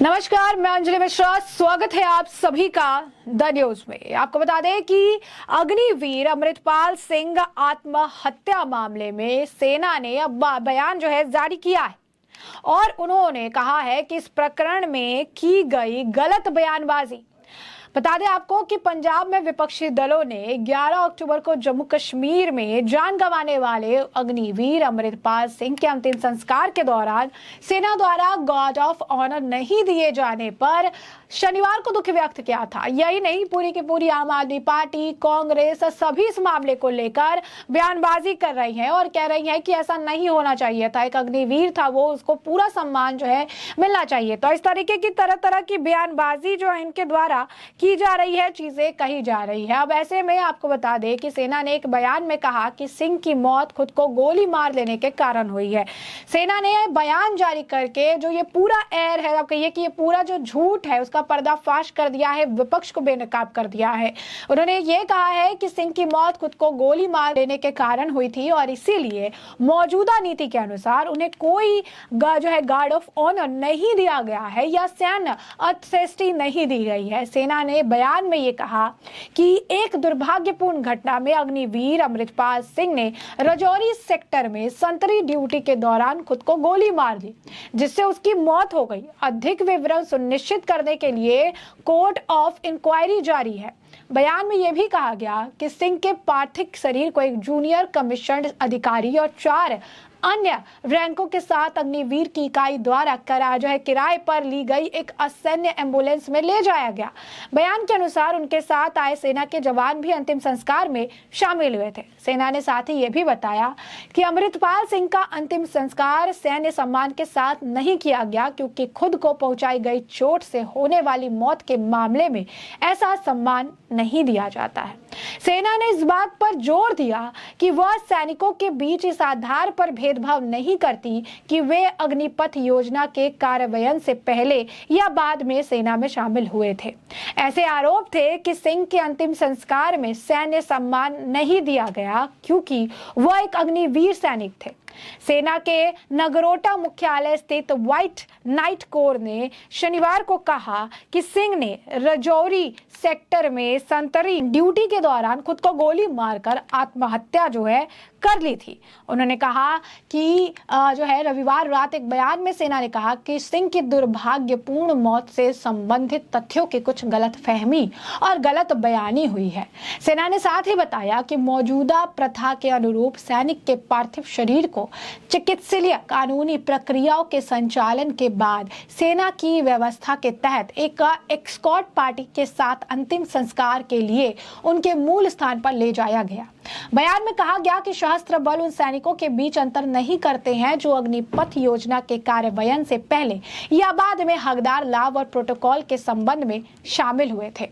नमस्कार, मैं अंजलि मिश्रा। स्वागत है आप सभी का द न्यूज में। आपको बता दें कि अग्निवीर अमृतपाल सिंह आत्महत्या मामले में सेना ने अब बयान जो है जारी किया है और उन्होंने कहा है कि इस प्रकरण में की गई गलत बयानबाजी। बता दें आपको कि पंजाब में विपक्षी दलों ने 11 अक्टूबर को जम्मू कश्मीर में जान गंवाने वाले अग्निवीर अमृतपाल सिंह के अंतिम संस्कार के दौरान सेना द्वारा गार्ड ऑफ ऑनर नहीं दिए जाने पर शनिवार को दुख व्यक्त किया था। यही नहीं, पूरी की पूरी आम आदमी पार्टी, कांग्रेस सभी इस मामले को लेकर बयानबाजी कर रही है और कह रही है कि ऐसा नहीं होना चाहिए था। एक अग्निवीर था, वो उसको पूरा सम्मान जो है मिलना चाहिए। तो इस तरीके की तरह तरह की बयानबाजी जो है इनके द्वारा की जा रही है, चीजें कही जा रही है। अब ऐसे में आपको बता दें कि सेना ने एक बयान में कहा कि सिंह की मौत खुद को गोली मार लेने के कारण हुई है। सेना ने बयान जारी करके जो ये पूरा एयर है, आप कहिए कि ये पूरा जो झूठ है उसका पर्दाफाश कर दिया है, विपक्ष को बेनकाब कर दिया है। उन्होंने ये कहा है कि सिंह की मौत खुद को गोली मार लेने के कारण हुई थी और इसीलिए मौजूदा नीति के अनुसार उन्हें कोई जो है गार्ड ऑफ ऑनर नहीं दिया गया है या सैन्य अंत्येष्टि नहीं दी गई है। सेना ने बयान में ये कहा कि एक दुर्भाग्यपूर्ण घटना में अग्निवीर अमृतपाल सिंह ने राजौरी सेक्टर में संतरी ड्यूटी के दौरान खुद को गोली मार दी, जिससे उसकी मौत हो गई। अधिक विवरण सुनिश्चित करने के लिए कोर्ट ऑफ इंक्वायरी जारी है। बयान में यह भी कहा गया कि सिंह के पार्थिव शरीर को एक जूनियर कमीशन्ड अधिकारी और 4 अन्य रैंकों के साथ अग्निवीर की इकाई द्वारा किराए पर ली गई एक असैन्य एम्बुलेंस में ले जाया गया। बयान के अनुसार उनके साथ आए सेना के जवान भी अंतिम संस्कार में शामिल हुए थे। सेना ने साथ ही यह भी बताया कि अमृतपाल सिंह का अंतिम संस्कार सैन्य सम्मान के साथ नहीं किया गया क्योंकि खुद को पहुंचाई गई चोट से होने वाली मौत के मामले में ऐसा सम्मान नहीं दिया जाता है। सेना ने इस बात पर जोर दिया कि वह सैनिकों के बीच इस आधार पर भेदभाव नहीं करती कि वे अग्निपथ योजना के कार्यान्वयन से पहले या बाद में सेना में शामिल हुए थे। ऐसे आरोप थे कि सिंह के अंतिम संस्कार में सैन्य सम्मान नहीं दिया गया क्योंकि वह एक अग्निवीर सैनिक थे। सेना के नगरोटा मुख्यालय स्थित व्हाइट नाइट कोर ने शनिवार को कहा कि सिंह ने राजौरी सेक्टर में संतरी ड्यूटी के दौरान खुद को गोली मारकर आत्महत्या जो है कर ली थी। उन्होंने कहा कि जो है रविवार रात एक बयान में सेना ने कहा कि सिंह की दुर्भाग्यपूर्ण मौत से संबंधित तथ्यों की कुछ गलतफहमी और गलत बयानी हुई है। सेना ने साथ ही बताया कि मौजूदा प्रथा के अनुरूप सैनिक के पार्थिव शरीर को चिकित्सकीय कानूनी प्रक्रियाओं के संचालन के बाद सेना की व्यवस्था के तहत एक एस्कॉर्ट पार्टी के साथ अंतिम संस्कार के लिए उनके मूल स्थान पर ले जाया गया। बयान में कहा गया कि सशस्त्र बल उन सैनिकों के बीच अंतर नहीं करते हैं जो अग्निपथ योजना के कार्यान्वयन से पहले या बाद में हकदार लाभ और प्रोटोकॉल के संबंध में शामिल हुए थे।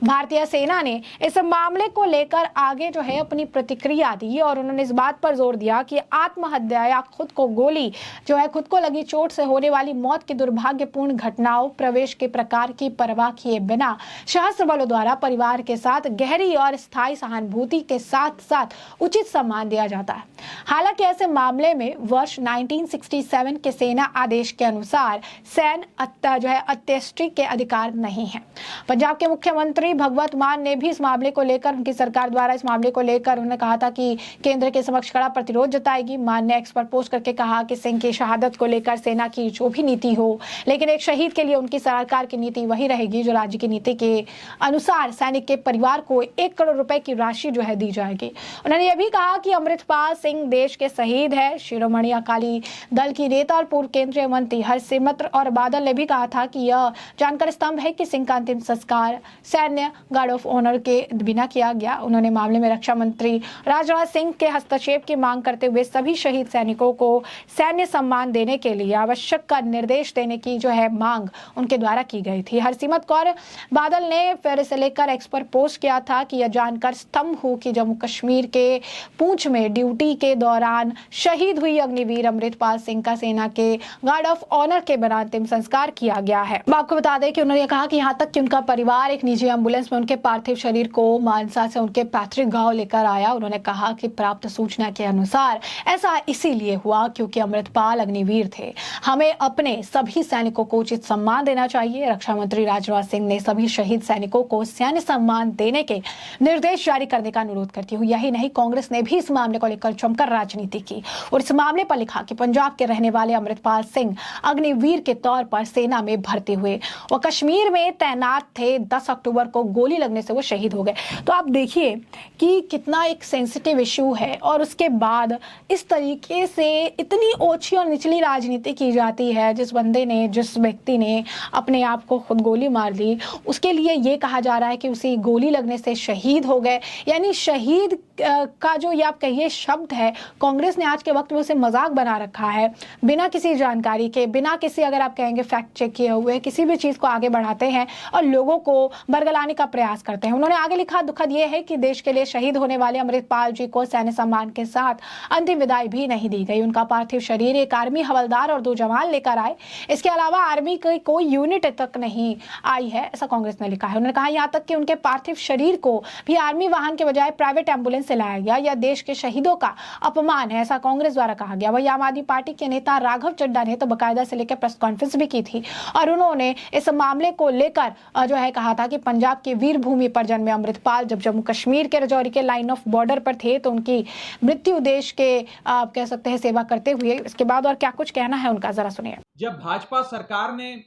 भारतीय सेना ने इस मामले को लेकर आगे जो है अपनी प्रतिक्रिया दी और उन्होंने इस बात पर जोर दिया कि आत्महत्या या खुद को गोली जो है खुद को लगी चोट से होने वाली मौत की दुर्भाग्यपूर्ण घटनाओं प्रवेश के प्रकार की परवाह किए बिना सशस्त्र बलों द्वारा परिवार के साथ गहरी और स्थायी सहानुभूति के साथ साथ उचित सम्मान दिया जाता है। हालांकि ऐसे मामले में वर्ष 1967 के सेना आदेश के अनुसार सैन्य जो है अंत्येष्टि के अधिकार नहीं है। पंजाब के मुख्यमंत्री भगवंत मान ने भी इस मामले को लेकर उनकी सरकार द्वारा इस मामले को लेकर उन्होंने कहा था कि केंद्र के समक्ष कड़ा प्रतिरोध जताएगी। मान ने एक्स पर पोस्ट करके कहा कि सिंह की शहादत को लेकर सेना की जो भी नीति हो, लेकिन एक शहीद के लिए उनकी सरकार की नीति वही रहेगी जो राज्य की नीति के अनुसार सैनिक के परिवार को 1 करोड़ रुपए की राशि जो है दी जाएगी। उन्होंने यह भी कहा कि अमृतपाल सिंह देश के शहीद है। शिरोमणि अकाली दल की नेता और पूर्व केंद्रीय मंत्री हरसिमरत और बादल ने भी कहा था कि यह जानकर स्तंभ है कि सिंह का अंतिम संस्कार सैन्य गार्ड ऑफ ऑनर के बिना किया गया। उन्होंने मामले में रक्षा मंत्री राजनाथ सिंह के हस्तक्षेप की मांग करते हुए सभी शहीद सैनिकों को सैन्य सम्मान देने के लिए आवश्यक का निर्देश देने की जो है मांग उनके द्वारा की गई थी। हरसिमरत कौर बादल ने फिर इसे लेकर एक्स पर पोस्ट किया था कि यह जानकर स्तंभ हूं कि जम्मू कश्मीर के पूंछ में ड्यूटी के दौरान शहीद हुई अग्निवीर अमृतपाल सिंह का सेना के गार्ड ऑफ ऑनर के बना अंतिम संस्कार किया गया है। आपको बता दें कि उन्होंने कहा कि यहाँ तक कि उनका परिवार एक निजी एम्बुलेंस में उनके पार्थिव शरीर को मानसा से उनके पैतृक गांव लेकर आया। उन्होंने कहा कि प्राप्त सूचना के अनुसार ऐसा इसीलिए हुआ क्योंकि अमृतपाल अग्निवीर थे। हमें अपने सभी सैनिकों को उचित सम्मान देना चाहिए। रक्षा मंत्री राजनाथ सिंह ने सभी शहीद सैनिकों को सैन्य सम्मान देने के निर्देश जारी करने का अनुरोध करती हुई, यही नहीं कांग्रेस ने भी इस मामले को लेकर जमकर राजनीति की और इस मामले पर लिखा कि पंजाब के रहने वाले अमृतपाल सिंह अग्निवीर के तौर पर सेना में भर्ती हुए और कश्मीर में तैनात थे। 10 अक्टूबर को गोली लगने से वो शहीद हो गए। तो आप देखिए कि कितना एक सेंसिटिव इश्यू है और उसके बाद इस तरीके से इतनी ओछी और निचली राजनीति की जाती है। जिस व्यक्ति ने अपने आप को खुद गोली मार ली, उसके लिए ये कहा जा रहा है कि उसे गोली लगने से शहीद हो गए। यानी शहीद का जो ये आप कहिए शब्द है, कांग्रेस ने आज के वक्त में उसे मजाक बना रखा है। बिना किसी जानकारी के, बिना किसी अगर आप कहेंगे फैक्ट चेक किए हुए किसी भी चीज को आगे बढ़ाते हैं और लोगों को बरगलाने का प्रयास करते हैं। उन्होंने आगे लिखा, दुखद यह है कि देश के लिए शहीद होने वाले अमृतपाल जी को सैन्य सम्मान के साथ अंतिम विदाई भी नहीं दी गई। उनका पार्थिव शरीर एक आर्मी हवलदार और 2 जवान लेकर आए। इसके अलावा आर्मी की कोई यूनिट तक नहीं आई है, ऐसा कांग्रेस ने लिखा है। उन्होंने कहा यहाँ तक कि उनके पार्थिव शरीर को भी आर्मी वाहन के बजाय प्राइवेट एम्बुलेंस से लाया गया। यह देश के शहीदों का अपमान है, ऐसा कांग्रेस द्वारा कहा गया। वही आम आदमी पार्टी के नेता राघव चड्ढा ने तो बाकायदा से लेकर प्रेस कॉन्फ्रेंस भी की थी और उन्होंने इस मामले को लेकर जो है कहा था कि पंजाब की वीर भूमि पर जन्मे अमृतपाल जब जम्मू कश्मीर के राजौरी के लाइन ऑफ बॉर्डर पर थे तो उनकी मृत्यु देश के आप कह सकते हैं सेवा करते हुए। इसके बाद और क्या कुछ कहना है उनका, जरा सुनिए। जब भाजपा सरकार ने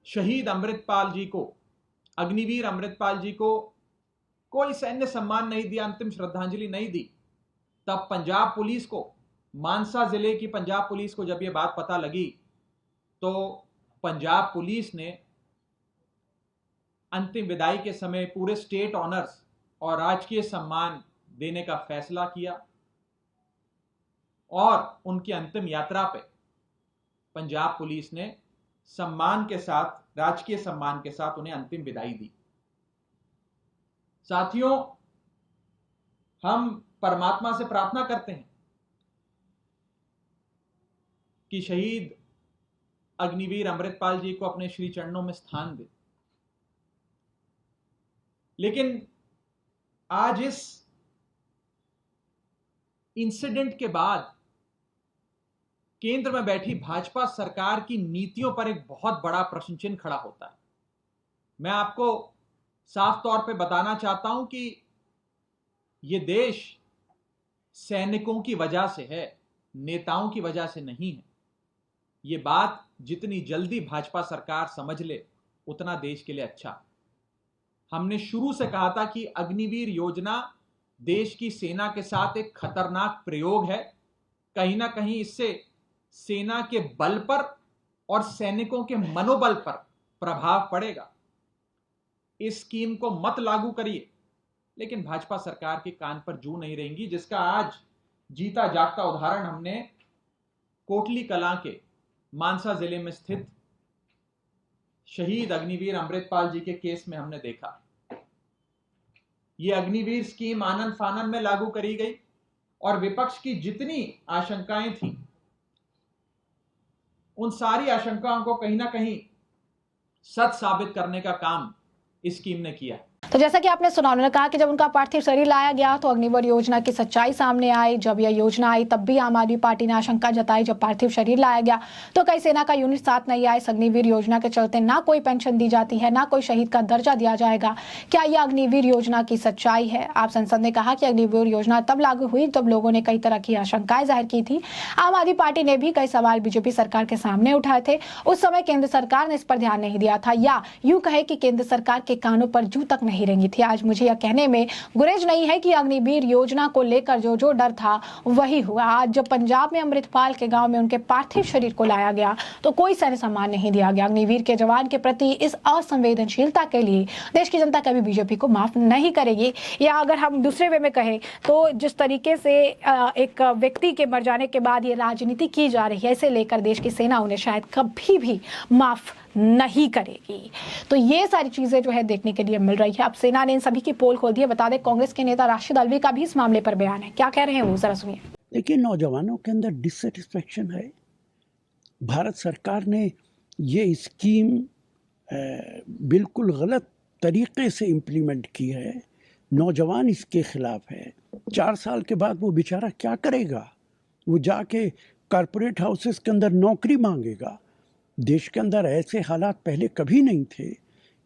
शहीद अमृतपाल जी को, अग्निवीर अमृतपाल जी को कोई सैन्य सम्मान नहीं दिया, अंतिम श्रद्धांजलि नहीं दी, तब पंजाब पुलिस को, मानसा जिले की पंजाब पुलिस को जब यह बात पता लगी तो पंजाब पुलिस ने अंतिम विदाई के समय पूरे स्टेट ऑनर्स और राजकीय सम्मान देने का फैसला किया और उनकी अंतिम यात्रा पे पंजाब पुलिस ने सम्मान के साथ, राजकीय सम्मान के साथ उन्हें अंतिम विदाई दी। साथियों, हम परमात्मा से प्रार्थना करते हैं कि शहीद अग्निवीर अमृतपाल जी को अपने श्री चरणों में स्थान दे। लेकिन आज इस इंसिडेंट के बाद केंद्र में बैठी भाजपा सरकार की नीतियों पर एक बहुत बड़ा प्रश्न चिन्ह खड़ा होता है। मैं आपको साफ तौर पे बताना चाहता हूं कि यह देश सैनिकों की वजह से है, नेताओं की वजह से नहीं है। यह बात जितनी जल्दी भाजपा सरकार समझ ले उतना देश के लिए अच्छा। हमने शुरू से कहा था कि अग्निवीर योजना देश की सेना के साथ एक खतरनाक प्रयोग है। कहीं ना कहीं इससे सेना के बल पर और सैनिकों के मनोबल पर प्रभाव पड़ेगा। इस स्कीम को मत लागू करिए, लेकिन भाजपा सरकार के कान पर जू नहीं रहेंगी, जिसका आज जीता जागता उदाहरण हमने कोटली कलां के मानसा जिले में स्थित शहीद अग्निवीर अमृतपाल जी के केस में हमने देखा। यह अग्निवीर स्कीम आनन फानन में लागू करी गई और विपक्ष की जितनी आशंकाएं थी उन सारी आशंकाओं को कहीं ना कहीं सच साबित करने का काम इस स्कीम ने किया। तो जैसा कि आपने सुना, उन्होंने कहा कि जब उनका पार्थिव शरीर लाया गया तो अग्निवीर योजना की सच्चाई सामने आई। जब यह योजना आई तब भी आम आदमी पार्टी ने आशंका जताई। जब पार्थिव शरीर लाया गया तो कई सेना का यूनिट साथ नहीं आए। अग्निवीर योजना के चलते ना कोई पेंशन दी जाती है, ना कोई शहीद का दर्जा दिया जाएगा। क्या यह अग्निवीर योजना की सच्चाई है? आप संसद ने कहा कि अग्निवीर योजना तब लागू हुई तब लोगों ने कई तरह की आशंकाएं जाहिर की थी। आम आदमी पार्टी ने भी कई सवाल बीजेपी सरकार के सामने उठाए थे। उस समय केंद्र सरकार ने इस पर ध्यान नहीं दिया था, या यूं कहे कि केंद्र सरकार के कानों पर जू तक नहीं रेंगी थी। आज मुझे यह कहने में गुरेज नहीं है कि अग्निवीर योजना को लेकर जो डर था वही हुआ। आज जब पंजाब में अमृतपाल के गांव में उनके पार्थिव शरीर को लाया गया तो कोई सैन्य सम्मान नहीं दिया गया। अग्निवीर के जवान के प्रति इस असंवेदनशीलता के लिए देश की जनता कभी बीजेपी को माफ नहीं करेगी। या अगर हम दूसरे वे में कहें तो जिस तरीके से एक व्यक्ति के मर जाने के बाद ये राजनीति की जा रही है, इसे लेकर देश की सेना उन्हें शायद कभी भी माफ नहीं करेगी। तो ये सारी चीजें जो है देखने के लिए मिल रही है। अब सेना ने इन सभी की पोल खोल दी है। बता दें कांग्रेस के नेता राशिद अल्वी का भी इस मामले पर बयान है, क्या कह रहे हैं वो, जरा सुनिए। देखिए, नौजवानों के अंदर डिससेटिस्फेक्शन है। भारत सरकार ने ये स्कीम बिल्कुल गलत तरीके से इम्प्लीमेंट की है। नौजवान इसके खिलाफ है। 4 साल के बाद वो बेचारा क्या करेगा? वो जाके कॉरपोरेट हाउसेस के अंदर नौकरी मांगेगा। देश के अंदर ऐसे हालात पहले कभी नहीं थे।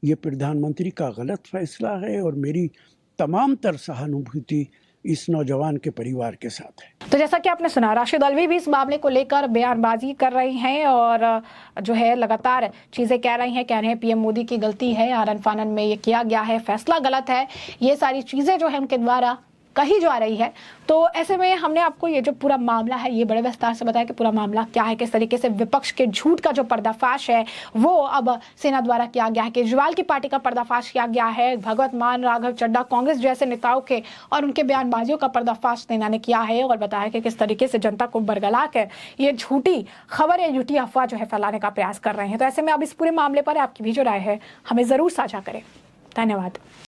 ये प्रधानमंत्री का गलत फैसला है और मेरी तमाम तर सहानुभूति इस नौजवान के परिवार के साथ है। तो जैसा कि आपने सुना, राशिद अल्वी भी इस मामले को लेकर बयानबाजी कर रही हैं और जो है लगातार चीजें कह रही हैं। कह रहे हैं पीएम मोदी की गलती है, आनन फानन में ये किया गया है, फैसला गलत है। ये सारी चीजें जो है उनके द्वारा कही जा रही है। तो ऐसे में हमने आपको ये जो पूरा मामला है ये बड़े विस्तार से बताया कि पूरा मामला क्या है, किस तरीके से विपक्ष के झूठ का जो पर्दाफाश है वो अब सेना द्वारा किया गया है। केजरीवाल की पार्टी का पर्दाफाश किया गया है, भगवत मान, राघव चड्ढा, कांग्रेस जैसे नेताओं के और उनके बयानबाजियों का पर्दाफाश सेना ने किया है और बताया कि किस तरीके से जनता को बरगला कर ये झूठी खबर या झूठी अफवाह जो है फैलाने का प्रयास कर रहे हैं। तो ऐसे में अब इस पूरे मामले पर आपकी भी जो राय है हमें जरूर साझा करें। धन्यवाद।